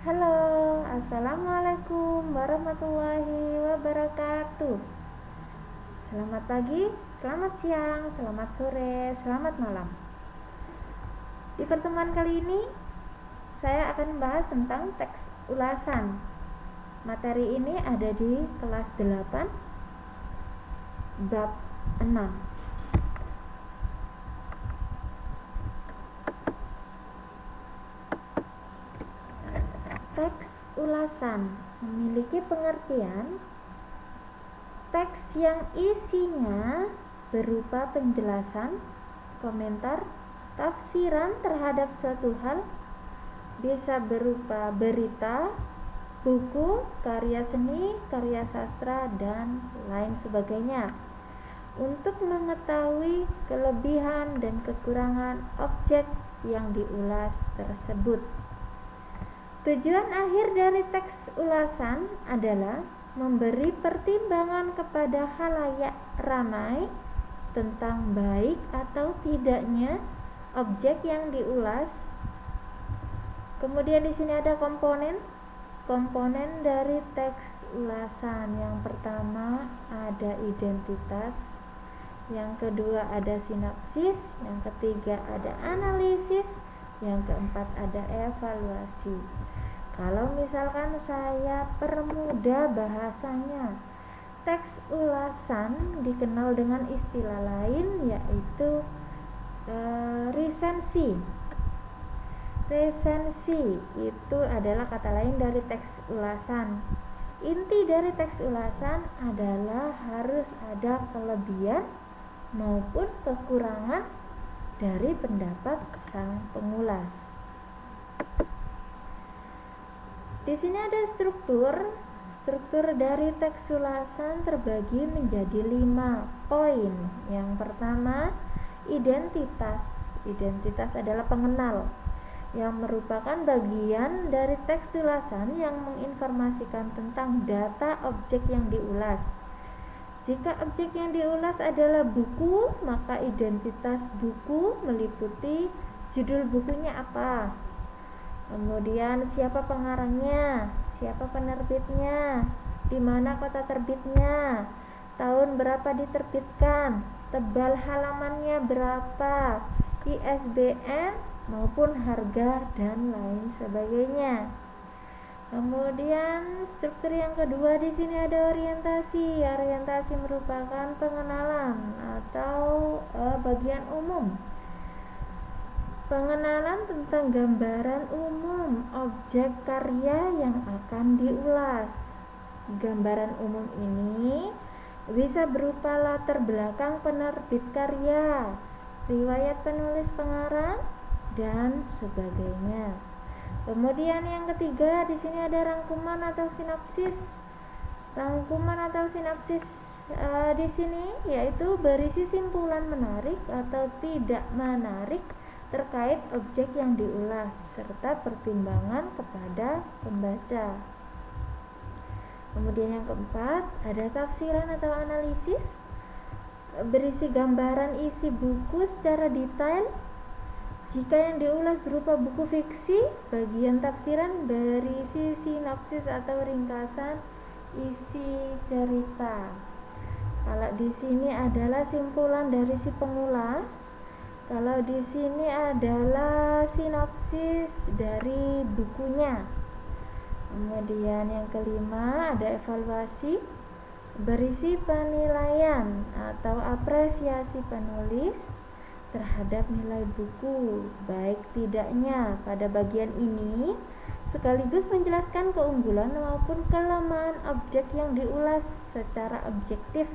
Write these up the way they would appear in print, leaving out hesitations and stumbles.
Halo, assalamualaikum warahmatullahi wabarakatuh. Selamat pagi, selamat siang, selamat sore, selamat malam. Di pertemuan kali ini, saya akan membahas tentang teks ulasan. Materi ini ada di kelas 8, bab 6. Teks ulasan memiliki pengertian teks yang isinya berupa penjelasan, komentar, tafsiran terhadap suatu hal, bisa berupa berita, buku, karya seni, karya sastra, dan lain sebagainya. Untuk mengetahui kelebihan dan kekurangan objek yang diulas tersebut. Tujuan akhir dari teks ulasan adalah memberi pertimbangan kepada khalayak ramai tentang baik atau tidaknya objek yang diulas. Kemudian di sini ada komponen dari teks ulasan. Yang pertama ada identitas, yang kedua ada sinopsis, yang ketiga ada analisis, yang keempat ada evaluasi. Kalau misalkan saya permudah bahasanya, teks ulasan dikenal dengan istilah lain yaitu resensi. Resensi itu adalah kata lain dari teks ulasan. Inti dari teks ulasan adalah harus ada kelebihan maupun kekurangan dari pendapat sang pengulas. Di sini ada struktur dari teks ulasan terbagi menjadi 5 poin. Yang pertama, identitas. Identitas adalah pengenal yang merupakan bagian dari teks ulasan yang menginformasikan tentang data objek yang diulas. Jika objek yang diulas adalah buku, maka identitas buku meliputi judul bukunya apa, kemudian siapa pengarangnya, siapa penerbitnya, di mana kota terbitnya, tahun berapa diterbitkan, tebal halamannya berapa, ISBN maupun harga dan lain sebagainya. Kemudian struktur yang kedua di sini ada orientasi. Orientasi merupakan pengenalan atau bagian umum. Pengenalan tentang gambaran umum objek karya yang akan diulas. Gambaran umum ini bisa berupa latar belakang penerbit karya, riwayat penulis pengarang, dan sebagainya. Kemudian yang ketiga di sini ada rangkuman atau sinopsis. Rangkuman atau sinopsis di sini yaitu berisi simpulan menarik atau tidak menarik terkait objek yang diulas serta pertimbangan kepada pembaca. Kemudian yang keempat ada tafsiran atau analisis, berisi gambaran isi buku secara detail. Jika yang diulas berupa buku fiksi, bagian tafsiran berisi sinopsis atau ringkasan isi cerita. Kalau di sini adalah simpulan dari si pengulas, kalau di sini adalah sinopsis dari bukunya. Kemudian yang kelima ada evaluasi, berisi penilaian atau apresiasi penulis terhadap nilai buku, baik tidaknya pada bagian ini, sekaligus menjelaskan keunggulan maupun kelemahan objek yang diulas secara objektif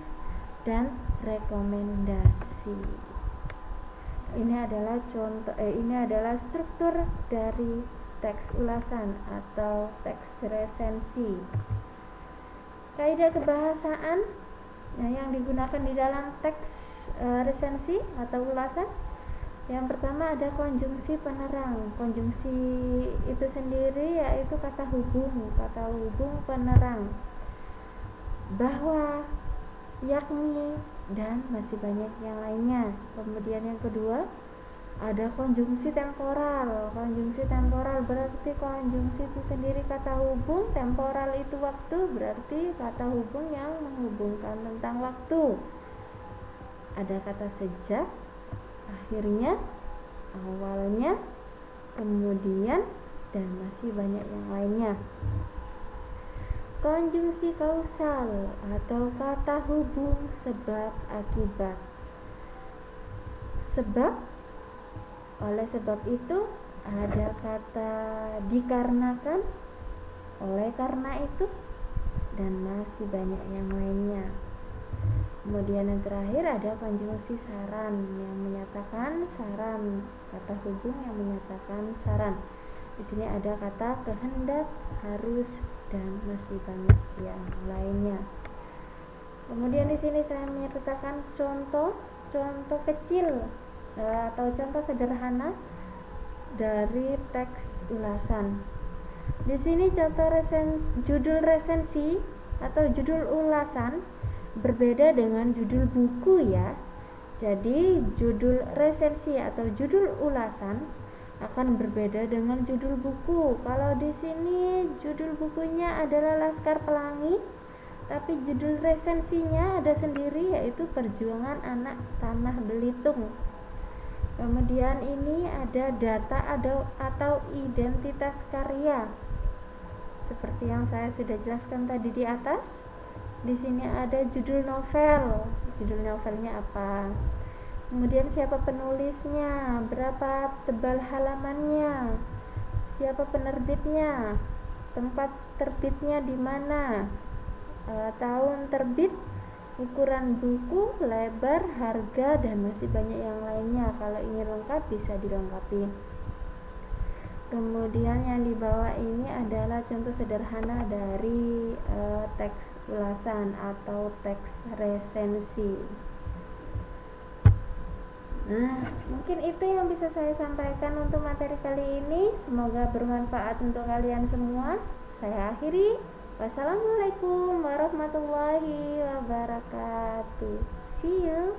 dan rekomendasi. Ini adalah struktur dari teks ulasan atau teks resensi. Kaidah kebahasaan yang digunakan di dalam teks resensi atau ulasan. Yang pertama ada konjungsi penerang. Konjungsi itu sendiri yaitu kata hubung penerang, bahwa, yakni, dan masih banyak yang lainnya. Kemudian yang kedua Ada konjungsi temporal. Konjungsi temporal berarti konjungsi itu sendiri kata hubung, temporal itu waktu, berarti kata hubung yang menghubungkan tentang waktu. Ada kata sejak, akhirnya, awalnya, kemudian, dan masih banyak yang lainnya. Konjungsi kausal atau kata hubung sebab akibat. Sebab, oleh sebab itu ada kata dikarenakan, oleh karena itu, dan masih banyak yang lainnya. Kemudian yang terakhir ada konjungsi saran yang menyatakan saran, kata hubung yang menyatakan saran. Di sini ada kata kehendak, harus, dan masih banyak yang lainnya. Kemudian di sini saya menyertakan contoh kecil atau contoh sederhana dari teks ulasan. Di sini contoh judul resensi atau judul ulasan berbeda dengan judul buku ya. Jadi judul resensi atau judul ulasan akan berbeda dengan judul buku. Kalau di sini judul bukunya adalah Laskar Pelangi, tapi judul resensinya ada sendiri, yaitu Perjuangan Anak Tanah Belitung. Kemudian ini ada data atau identitas karya. Seperti yang saya sudah jelaskan tadi di atas. Di sini ada judul novel. Judul novelnya apa? Kemudian siapa penulisnya? Berapa tebal halamannya? Siapa penerbitnya? Tempat terbitnya di mana? Tahun terbit, ukuran buku, lebar, harga, dan masih banyak yang lainnya. Kalau ingin lengkap bisa dilengkapi. Kemudian yang di bawah ini adalah contoh sederhana dari teks ulasan atau teks resensi. Nah, mungkin itu yang bisa saya sampaikan untuk materi kali ini. Semoga bermanfaat untuk kalian semua. Saya akhiri. Wassalamualaikum warahmatullahi wabarakatuh. See you.